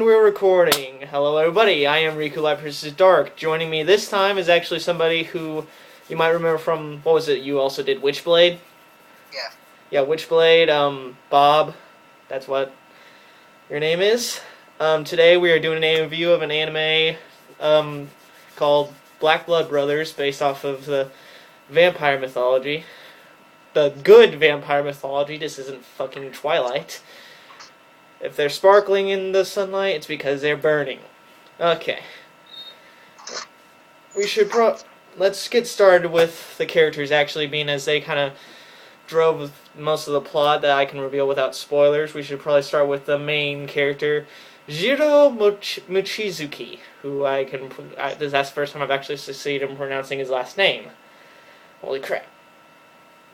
And we're recording. Hello everybody, I am Riku Light vs. Dark. Joining me this time is actually somebody who you might remember from, what was it, you also did Witchblade? Yeah. Yeah, Witchblade, Bob, that's what your name is. Today we are doing an review of an anime called Black Blood Brothers, based off of the vampire mythology. The good vampire mythology, this isn't fucking Twilight. If they're sparkling in the sunlight, it's because they're burning. Okay. Let's get started with the characters actually, being as they kind of drove most of the plot that I can reveal without spoilers. We should probably start with the main character, Jiro Mochizuki, who that's the first time I've actually succeeded in pronouncing his last name. Holy crap.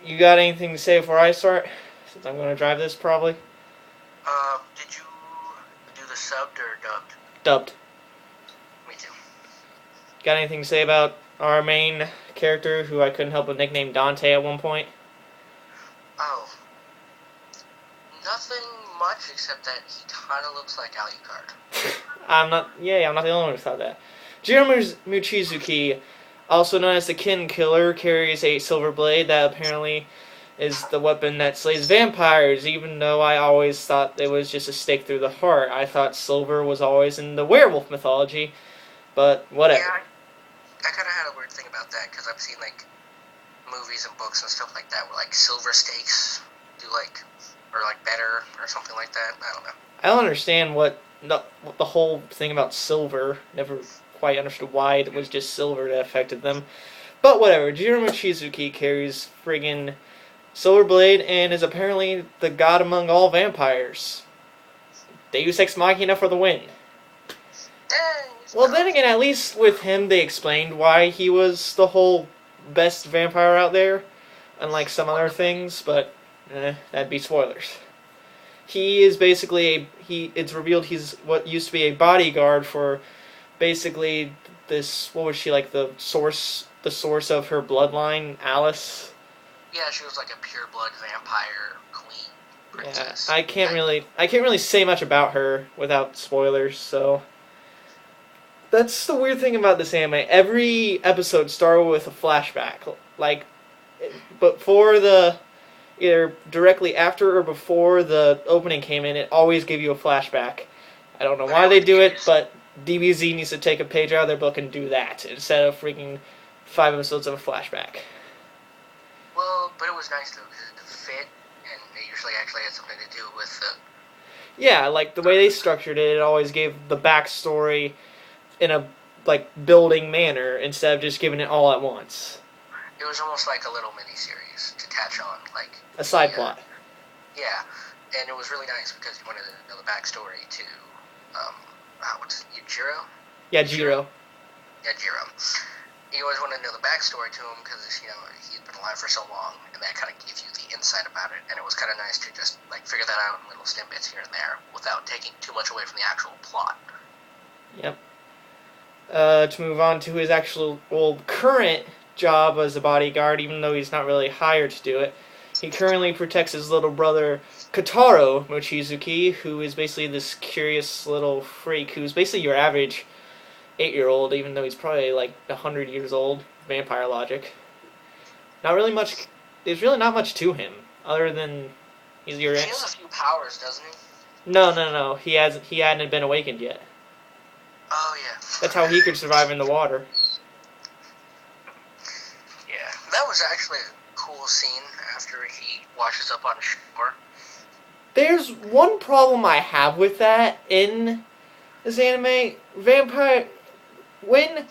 You got anything to say before I start? Since I'm going to drive this, probably. Did you do the subbed or dubbed? Dubbed. Me too. Got anything to say about our main character, who I couldn't help but nickname Dante at one point? Oh. Nothing much except that he kind of looks like Alucard. I'm not the only one who thought that. Jiro Mochizuki, also known as the Kin Killer, carries a silver blade that apparently is the weapon that slays vampires, even though I always thought it was just a stake through the heart. I thought silver was always in the werewolf mythology, but whatever. Yeah, I kind of had a weird thing about that, because I've seen, movies and books and stuff like that where, silver stakes do, better or something like that. I don't know. I don't understand what the whole thing about silver. Never quite understood why it was just silver that affected them. But whatever. Jiro Mochizuki carries friggin' silver blade and is apparently the god among all vampires. Deus Ex Machina for the win. Well, then again, at least with him they explained why he was the whole best vampire out there, unlike some other things, but that'd be spoilers. He is basically it's revealed he's what used to be a bodyguard for basically this, what was she, the source of her bloodline, Alice? Yeah, she was like a pure blood vampire queen princess. Yeah, I can't really say much about her without spoilers, so that's the weird thing about this anime. Every episode started with a flashback, before either directly after or before the opening came in, it always gave you a flashback. I don't know why they do it, but DBZ needs to take a page out of their book and do that instead of freaking 5 episodes of a flashback. Well, but it was nice though, because it fit, and it usually actually had something to do with the... Yeah, the way they structured it, it always gave the backstory in a, building manner, instead of just giving it all at once. It was almost like a little mini-series to catch on, a side plot. Yeah, and it was really nice because you wanted to know the backstory to, what's it, Jiro? Yeah, Jiro. Yeah, Jiro. You always want to know the backstory to him because, he'd been alive for so long, and that kind of gives you the insight about it, and it was kind of nice to just, figure that out in little snippets here and there without taking too much away from the actual plot. Yep. To move on to his actual, current job as a bodyguard, even though he's not really hired to do it, he currently protects his little brother, Kotaro Mochizuki, who is basically this curious little freak who's basically your average 8-year-old, even though he's probably 100 years old, vampire logic. Not really much. There's really not much to him, other than he's your. He has a few powers, doesn't he? No. He hadn't been awakened yet. Oh yeah. That's how he could survive in the water. Yeah, that was actually a cool scene after he washes up on shore. There's one problem I have with that in this anime. When,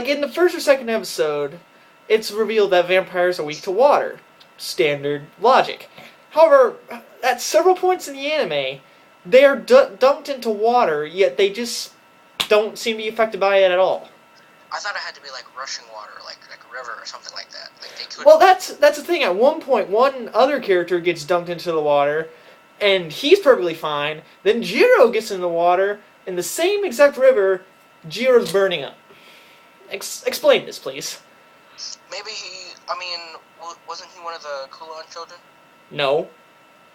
in the first or second episode, it's revealed that vampires are weak to water. Standard logic. However, at several points in the anime, they are dunked into water, yet they just don't seem to be affected by it at all. I thought it had to be rushing water, like a river or something like that. They could. Well, that's the thing. At one point, one other character gets dunked into the water, and he's perfectly fine. Then Jiro gets in the water, in the same exact river, Jiro's burning up. Explain this, please. Maybe wasn't he one of the Kulon children? No.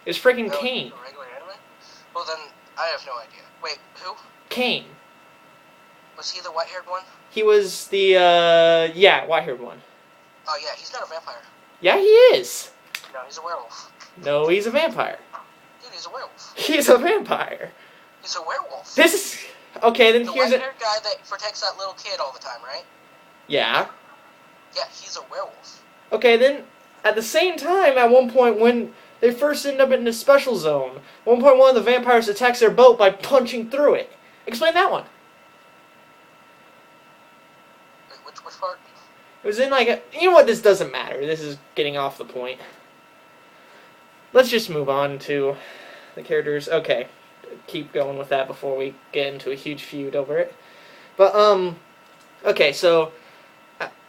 It's freaking Kane. Regular anime? Well then, I have no idea. Wait, who? Kane. Was he the white-haired one? He was the, white-haired one. Oh, yeah, he's not a vampire. Yeah, he is. No, he's a werewolf. No, he's a vampire. Dude, he's a werewolf. He's a vampire. He's a werewolf. This is... Okay, then the here's it. The white-haired guy that protects that little kid all the time, right? Yeah. Yeah, he's a werewolf. Okay, then, at the same time, at one point, when they first end up in the special zone, at one point one of the vampires attacks their boat by punching through it. Explain that one. Wait, which part? It was in like a... You know what, this doesn't matter. This is getting off the point. Let's just move on to the characters. Okay, keep going with that before we get into a huge feud over it. But, okay, so,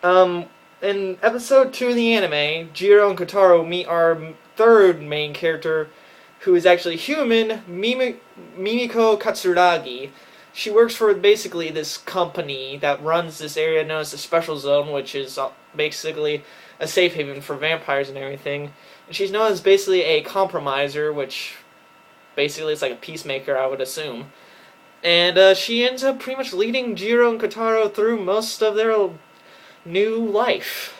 in episode 2 of the anime, Jiro and Kotaro meet our third main character, who is actually human, Mimiko Katsuragi. She works for basically this company that runs this area known as the Special Zone, which is basically a safe haven for vampires and everything. And she's known as basically a compromiser, which basically is like a peacemaker, I would assume. And she ends up pretty much leading Jiro and Kotaro through most of their new life,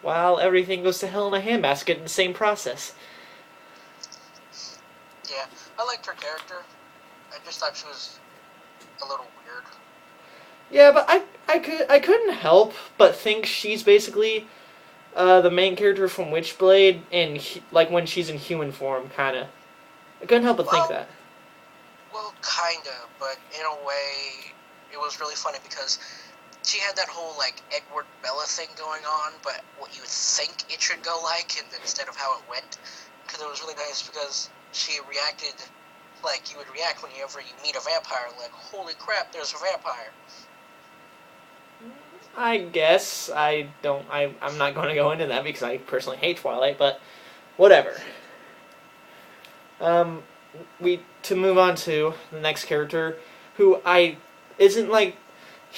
while everything goes to hell in a handbasket in the same process. Yeah, I liked her character. I just thought she was a little weird. Yeah, but I couldn't help but think she's basically the main character from Witchblade, in like when she's in human form, kind of. I couldn't help but think that. Well, kinda, but in a way, it was really funny because she had that whole, like, Edward Bella thing going on, but what you would think it should go like, and instead of how it went. Because it was really nice because she reacted like you would react whenever you meet a vampire, like, holy crap, there's a vampire. I guess I'm not going to go into that because I personally hate Twilight, but whatever. To move on to the next character, who isn't like,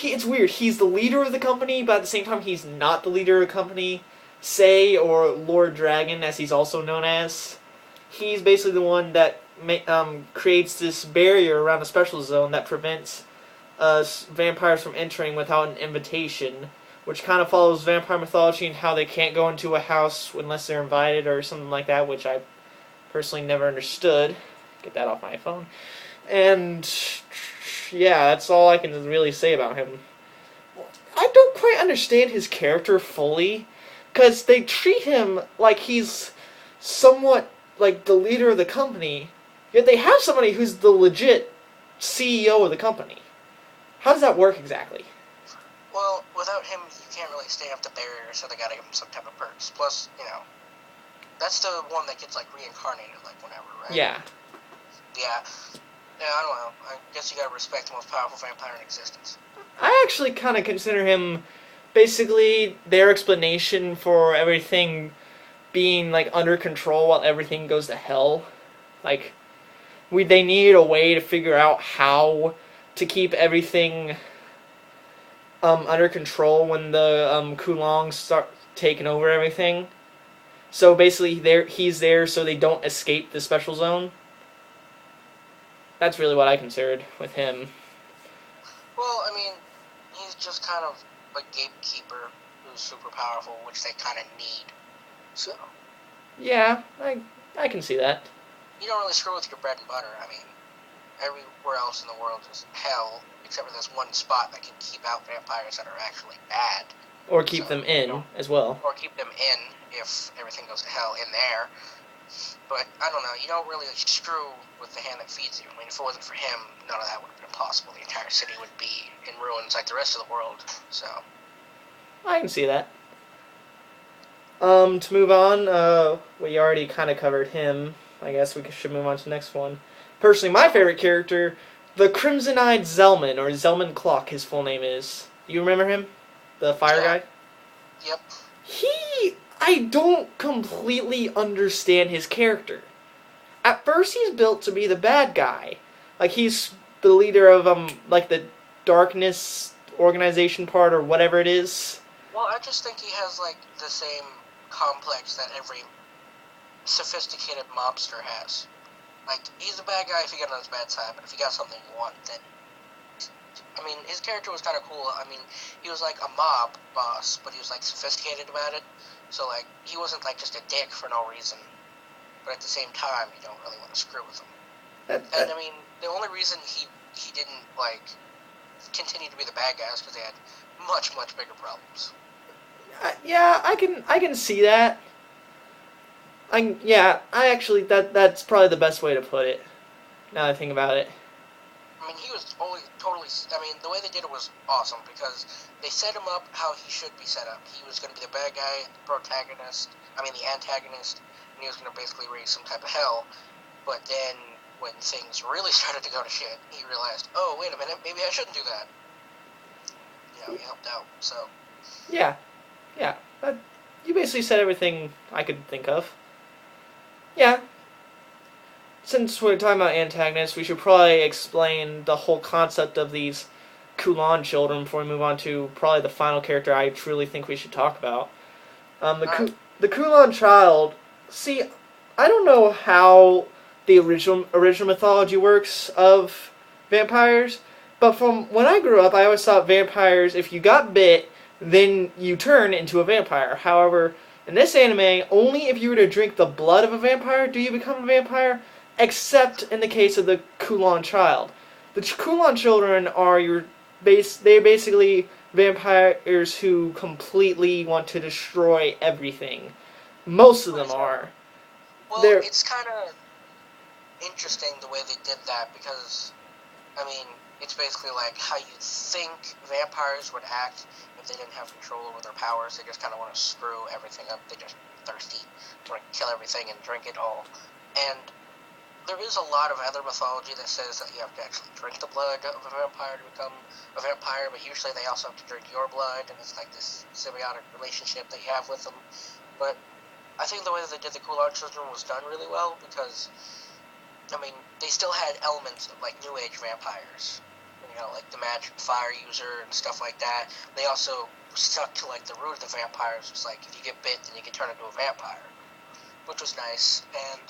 it's weird. He's the leader of the company, but at the same time, he's not the leader of the company. Sei, or Lord Dragon, as he's also known as. He's basically the one that creates this barrier around the special zone that prevents vampires from entering without an invitation, which kind of follows vampire mythology and how they can't go into a house unless they're invited or something like that, which I personally never understood. Get that off my phone. And yeah, that's all I can really say about him. I don't quite understand his character fully, because they treat him like he's somewhat like the leader of the company, yet they have somebody who's the legit CEO of the company. How does that work exactly? Well, without him, you can't really stay up the barrier, so they gotta give him some type of perks. Plus, that's the one that gets, like, reincarnated, like, whenever, right? Yeah. Yeah. Yeah, I don't know. I guess you gotta respect the most powerful vampire in existence. I actually kind of consider him basically their explanation for everything being, like, under control while everything goes to hell. Like, they needed a way to figure out how to keep everything under control when the Kulongs start taking over everything. So basically, he's there so they don't escape the special zone. That's really what I considered with him. Well, I mean, he's just kind of a gatekeeper who's super powerful, which they kind of need. So. Yeah, I can see that. You don't really screw with your bread and butter. I mean, everywhere else in the world is hell, except for this one spot that can keep out vampires that are actually bad. Or keep them in, as well. Or keep them in, if everything goes to hell in there. But, I don't know, you don't really screw with the hand that feeds you. I mean, if it wasn't for him, none of that would have been possible. The entire city would be in ruins like the rest of the world, so. I can see that. To move on, we already kind of covered him. I guess we should move on to the next one. Personally, my favorite character, the Crimson-Eyed Zelman, or Zelman Clock, his full name is. You remember him? The fire guy? Yep. I don't completely understand his character. At first, he's built to be the bad guy. Like, he's the leader of, like, the darkness organization part, or whatever it is. Well, I just think he has, like, the same complex that every sophisticated mobster has. Like, he's a bad guy if you get on his bad side, but if you got something you want, then... I mean, his character was kind of cool. I mean, he was like a mob boss, but he was like sophisticated about it. So like, he wasn't like just a dick for no reason. But at the same time, you don't really want to screw with him. And I mean, the only reason he didn't like continue to be the bad guy is because they had much bigger problems. Yeah, I can see that. I actually that's probably the best way to put it. Now that I think about it. I mean, he was always totally. I mean, the way they did it was awesome because they set him up how he should be set up. He was going to be the bad guy, the antagonist, and he was going to basically raise some type of hell. But then, when things really started to go to shit, he realized, oh, wait a minute, maybe I shouldn't do that. You know, he helped out, so. Yeah. You basically said everything I could think of. Yeah. Since we're talking about antagonists, we should probably explain the whole concept of these Kulan children before we move on to probably the final character I truly think we should talk about. The Kulan child. See, I don't know how the original mythology works of vampires, but from when I grew up, I always thought vampires, if you got bit, then you turn into a vampire. However, in this anime, only if you were to drink the blood of a vampire do you become a vampire, except in the case of the Kulan child. The Kulan children are they're basically vampires who completely want to destroy everything. Most of them are. Well, it's kind of interesting the way they did that because, I mean, it's basically like how you think vampires would act if they didn't have control over their powers. They just kind of want to screw everything up. They're just thirsty to kill everything and drink it all. And there is a lot of other mythology that says that you have to actually drink the blood of a vampire to become a vampire, but usually they also have to drink your blood, and it's like this symbiotic relationship that you have with them. But I think the way that they did the Kulan children was done really well because, I mean, they still had elements of like New Age vampires. You know, like the magic fire user and stuff like that. They also stuck to like the root of the vampires. It's like if you get bit, then you can turn into a vampire, which was nice. And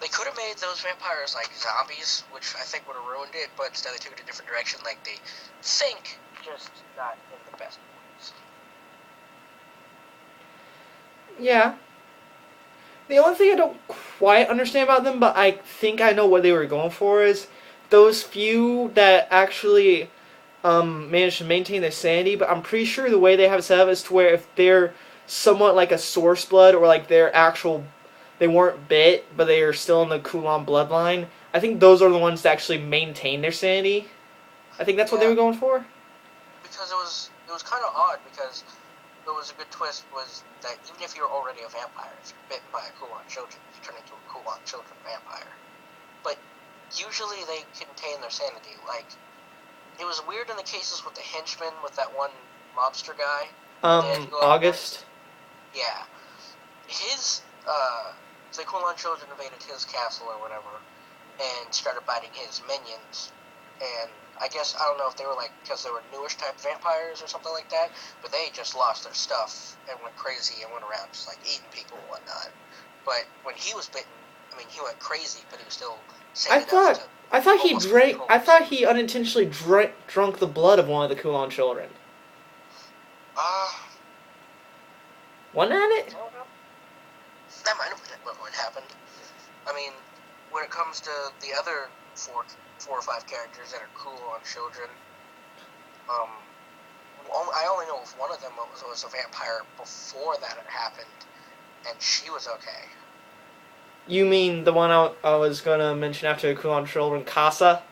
they could have made those vampires like zombies, which I think would have ruined it. But instead, they took it a different direction. Like they think, just not in the best ways. Yeah. The only thing I don't quite understand about them, but I think I know what they were going for, is those few that actually manage to maintain their sanity, but I'm pretty sure the way they have it set up is to where if they're somewhat like a source blood or like their actual, they weren't bit, but they are still in the Kulan bloodline, I think those are the ones that actually maintain their sanity. I think that's what they were going for. Because it was kind of odd because it was a good twist was that even if you're already a vampire, if you're bitten by a Kulan children, you turn into a Kulan children vampire. But usually they contain their sanity. Like, it was weird in the cases with the henchman, with that one mobster guy. August? Yeah. His, the Kulan children invaded his castle or whatever, and started biting his minions. And I guess, I don't know if they were like, because they were newish type vampires or something like that, but they just lost their stuff and went crazy and went around just like eating people and whatnot. But when he was bitten, I mean, he went crazy, but he was still sane enough to... I thought he unintentionally drunk the blood of one of the Kulan children. Wasn't that it? That might have been what happened. I mean, when it comes to the other four or five characters that are Kulan children, I only know if one of them was a vampire before that had happened, and she was okay. You mean the one I was going to mention after the Kulan children, Casa?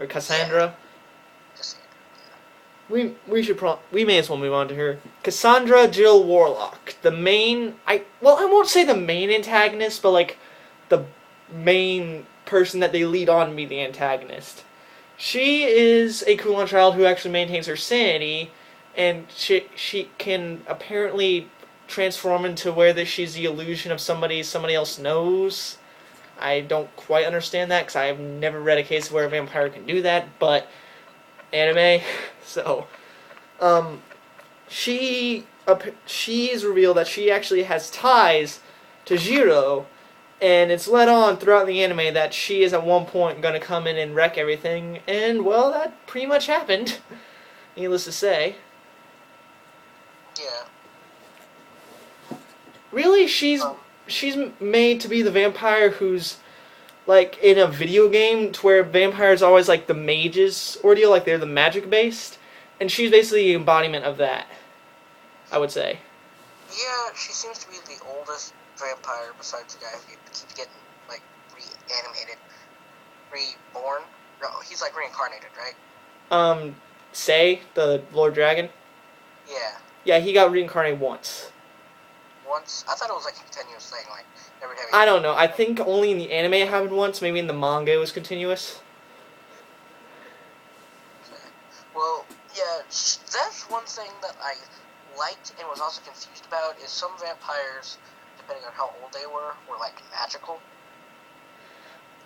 Or Cassandra? Yeah. Cassandra, yeah. We may as well move on to her. Cassandra Jill Warlock. The main... I won't say the main antagonist, but like the main person that they lead on to be the antagonist. She is a Kulan child who actually maintains her sanity, and she can apparently transform into where she's the illusion of somebody else knows. I don't quite understand that because I've never read a case where a vampire can do that, but anime. So, she is revealed that she actually has ties to Jiro, And it's led on throughout the anime that she is at one point going to come in and wreck everything. And, well, that pretty much happened, needless to say. Yeah. Really, she's made to be the vampire who's, like, in a video game to where vampires are always, like, the mages ordeal, like they're the magic-based. And she's basically the embodiment of that, I would say. Yeah, she seems to be the oldest vampire besides the guy who keeps getting, like, reanimated. Reborn? No, he's, like, reincarnated, right? Say, the Lord Dragon? Yeah. Yeah, he got reincarnated once. Once? I thought it was, like, a continuous thing, like, every time I don't know. I think only in the anime it happened once. Maybe in the manga it was continuous. Okay. Well, yeah, that's one thing that I liked and was also confused about is some vampires, depending on how old they were like magical.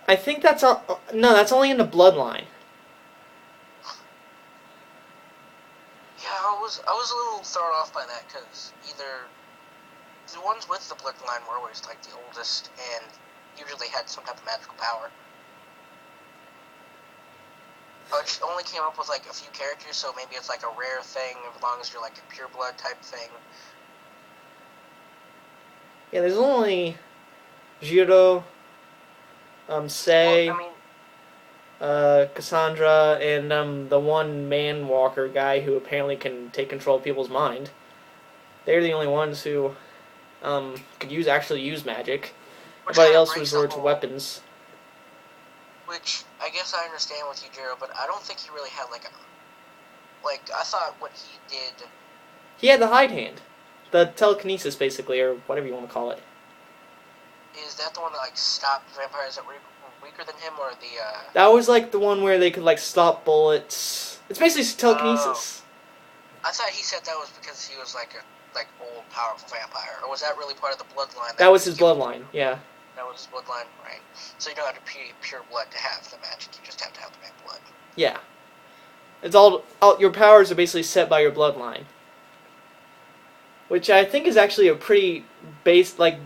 I think that's all. No, that's only in the bloodline. Yeah, I was a little thrown off by that because either the ones with the bloodline were always like the oldest and usually had some type of magical power. It only came up with like a few characters, so maybe it's like a rare thing as long as you're like a pure blood type thing. Yeah, there's only Jiro, Sei, Well, I mean, Cassandra, and the one man walker guy who apparently can take control of people's mind. They're the only ones who could actually use magic. Everybody else resort to weapons. Which I guess I understand with Yujiro, but I don't think he really had like I thought what he did. He had the hide hand, the telekinesis basically, or whatever you want to call it. Is that the one that like stopped vampires that were weaker than him, or the? That was like the one where they could like stop bullets. It's basically telekinesis. I thought he said that was because he was like a old powerful vampire, or was that really part of the bloodline? That was his bloodline, yeah. That was his bloodline, right? So you don't have to be pure blood to have the magic. You just have to have the blood. Yeah. It's all your powers are basically set by your bloodline. Which I think is actually a pretty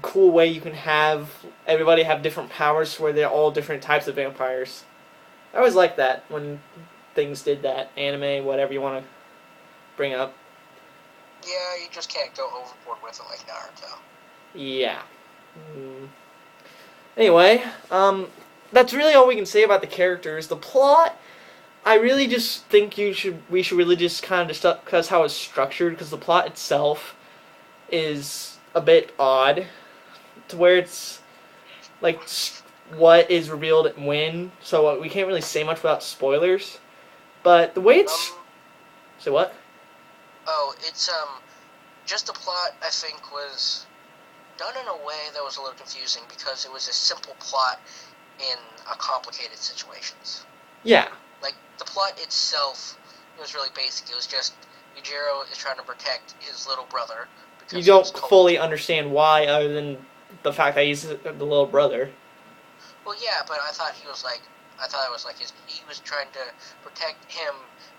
cool way you can have everybody have different powers where they're all different types of vampires. I always liked that when things did that. Anime, whatever you want to bring up. Yeah, you just can't go overboard with it like Naruto. Yeah. Anyway, that's really all we can say about the characters. The plot, I really just think we should really just kind of discuss how it's structured, because the plot itself is a bit odd, to where it's like what is revealed when, so we can't really say much without spoilers. But the way it's say what? Oh, it's just the plot I think was done in a way that was a little confusing because it was a simple plot in a complicated situations. Yeah. Like the plot itself was really basic. It was just Yujiro is trying to protect his little brother. You don't fully understand why, other than the fact that he's the little brother. Well, yeah, but I thought it was like he was trying to protect him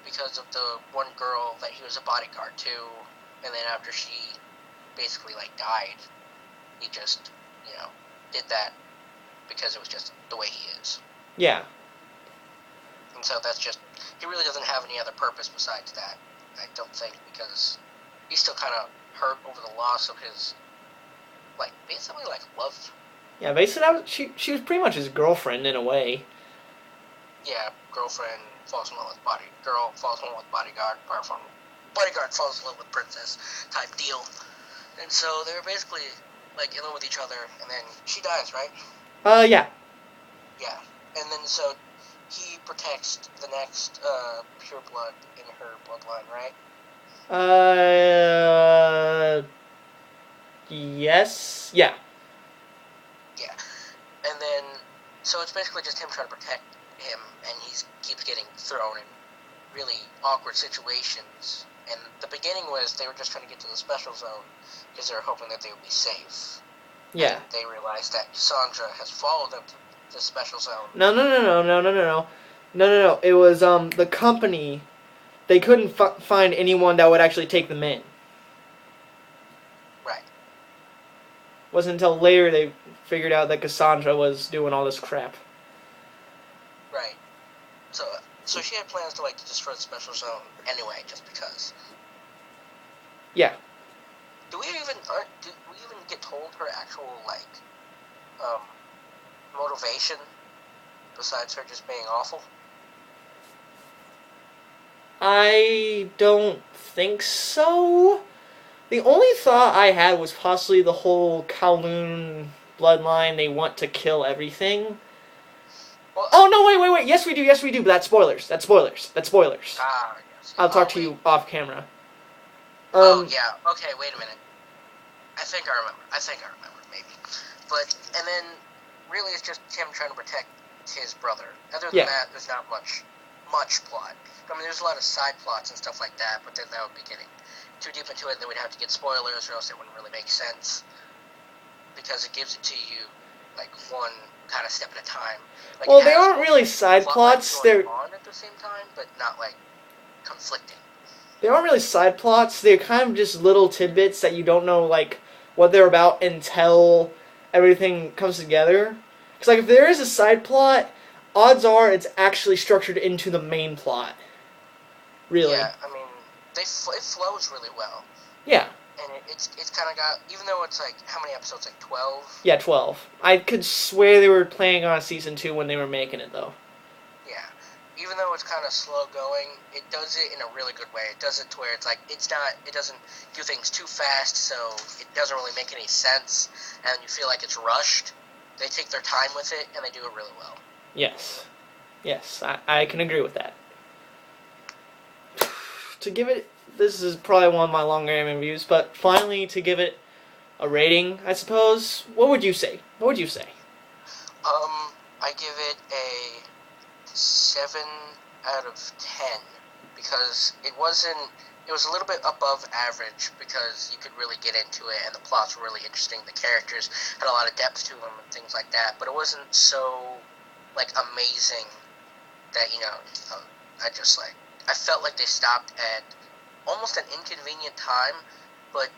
because of the one girl that he was a bodyguard to, and then after she basically like died, he just did that because it was just the way he is. Yeah. And so that's just he really doesn't have any other purpose besides that. I don't think, because he's still kind of hurt over the loss of his basically love. Yeah, basically she was pretty much his girlfriend in a way. Yeah, girlfriend falls in love with girl falls in love with bodyguard, bodyguard falls in love with princess type deal. And so they were basically in love with each other, and then she dies, right? Yeah. Yeah. And then so he protects the next pure blood in her bloodline, right? Yes. Yeah. Yeah. And then, so it's basically just him trying to protect him, and he keeps getting thrown in really awkward situations. And the beginning was they were just trying to get to the special zone because they were hoping that they would be safe. Yeah. And they realized that Cassandra has followed them to the special zone. No. It was the company. They couldn't find anyone that would actually take them in. Right. Wasn't until later they figured out that Cassandra was doing all this crap. Right. So she had plans to like destroy the special zone anyway, just because. Yeah. Do we even get told her actual like motivation besides her just being awful? I don't think so. The only thought I had was possibly the whole Kowloon bloodline. They want to kill everything. Well, oh, no, wait. Yes, we do. But that's spoilers. Yes. I'll talk to you off camera. Yeah. Okay, wait a minute. I think I remember, maybe. But, and then, really it's just him trying to protect his brother. Other than that, there's not much plot. I mean, there's a lot of side plots and stuff like that, but then that would be getting too deep into it, and then we'd have to get spoilers, or else it wouldn't really make sense. Because it gives it to you, like, one kind of step at a time. Like, well, they aren't really side plots. They're on at the same time, but not, like, conflicting. They aren't really side plots. They're kind of just little tidbits that you don't know, like, what they're about until everything comes together. Because, like, if there is a side plot, odds are it's actually structured into the main plot. Really. Yeah, I mean, it flows really well. Yeah. And it's kind of got, even though it's like, how many episodes, like 12? Yeah, 12. I could swear they were planning on season 2 when they were making it, though. Yeah. Even though it's kind of slow going, it does it in a really good way. It does it to where it's like, it doesn't do things too fast, so it doesn't really make any sense, and you feel like it's rushed. They take their time with it, and they do it really well. Yes, I can agree with that. To give it, this is probably one of my longer anime reviews, but finally to give it a rating, I suppose, what would you say? I give it a 7 out of 10, because it was a little bit above average, because you could really get into it, and the plots were really interesting, the characters had a lot of depth to them, and things like that, but it wasn't so, like, amazing that, I felt like they stopped at almost an inconvenient time, but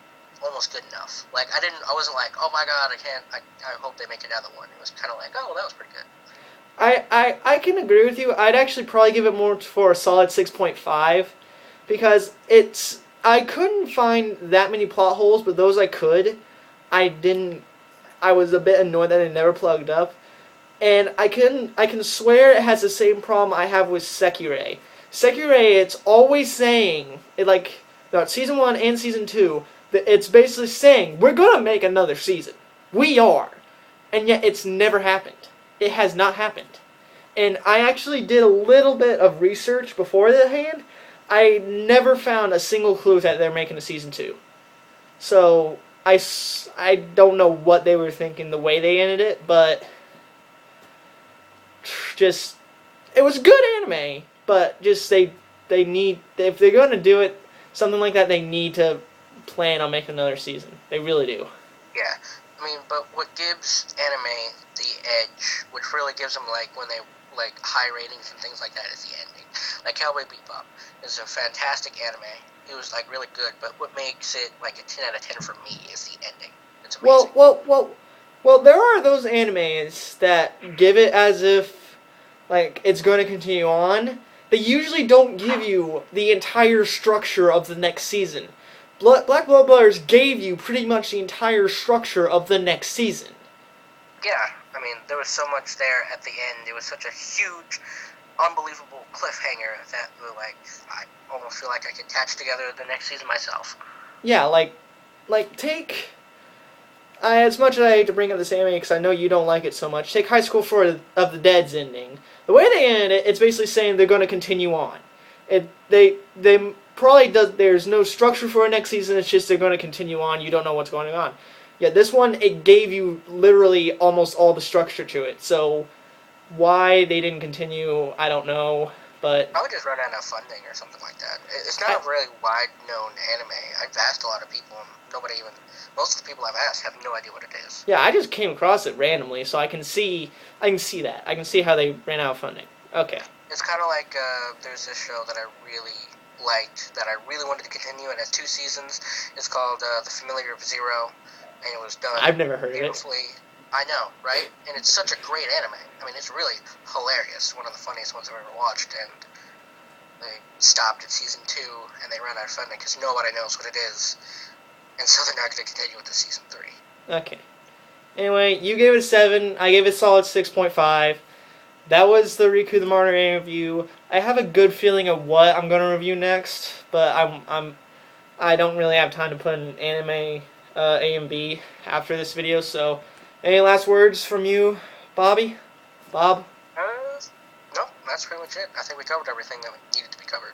almost good enough. Like, I wasn't like, oh my god, I hope they make another one. It was kind of like, oh, that was pretty good. I can agree with you. I'd actually probably give it more for a solid 6.5, because I couldn't find that many plot holes, but those I could. I was a bit annoyed that it never plugged up. And I can swear it has the same problem I have with Sekirei. Sekirei, it's always saying, about season 1 and season 2, that it's basically saying, we're gonna make another season. We are. And yet it's never happened. It has not happened. And I actually did a little bit of research before the hand. I never found a single clue that they're making a season 2. So, I don't know what they were thinking the way they ended it, but just, it was good anime, but just they need, if they're going to do it, something like that, they need to plan on making another season. They really do. Yeah, I mean, but what gives anime the edge, which really gives them, like, when they, like, high ratings and things like that, is the ending. Like, Cowboy Bebop is a fantastic anime. It was, like, really good, but what makes it, like, a 10 out of 10 for me is the ending. It's amazing. Well, there are those animes that give it as if, like, it's going to continue on. They usually don't give you the entire structure of the next season. Black Blood Brothers gave you pretty much the entire structure of the next season. Yeah, I mean, there was so much there at the end. It was such a huge, unbelievable cliffhanger that, like, I almost feel like I could attach together the next season myself. Yeah, like take... as much as I hate to bring up this anime because I know you don't like it so much, take High School of the Dead's ending. The way they ended it, it's basically saying they're going to continue on. They probably there's no structure for a next season, it's just they're going to continue on, you don't know what's going on. Yeah, this one, it gave you literally almost all the structure to it, so why they didn't continue, I don't know, but... Probably just run out of funding or something like that. It's not a really wide-known anime. I've asked a lot of people, and most of the people I've asked have no idea what it is. Yeah, I just came across it randomly, so I can see that. I can see how they ran out of funding. Okay. It's kind of like, there's this show that I really liked, that I really wanted to continue, and has 2 seasons. It's called The Familiar of Zero, and it was done I've never heard beautifully. I know, right? And it's such a great anime. I mean, it's really hilarious. One of the funniest ones I've ever watched. And they stopped at season 2, and they ran out of funding because nobody knows what it is. And so they're not going to continue with the season 3. Okay. Anyway, you gave it a 7. I gave it a solid 6.5. That was the Riku the Martyr review. I have a good feeling of what I'm going to review next, but I don't really have time to put an anime A and B after this video. So, any last words from you, Bobby? Bob? No, that's pretty much it. I think we covered everything that needed to be covered.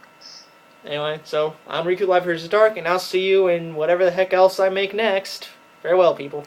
Anyway, so I'm Riku Life vs. Dark, and I'll see you in whatever the heck else I make next. Farewell, people.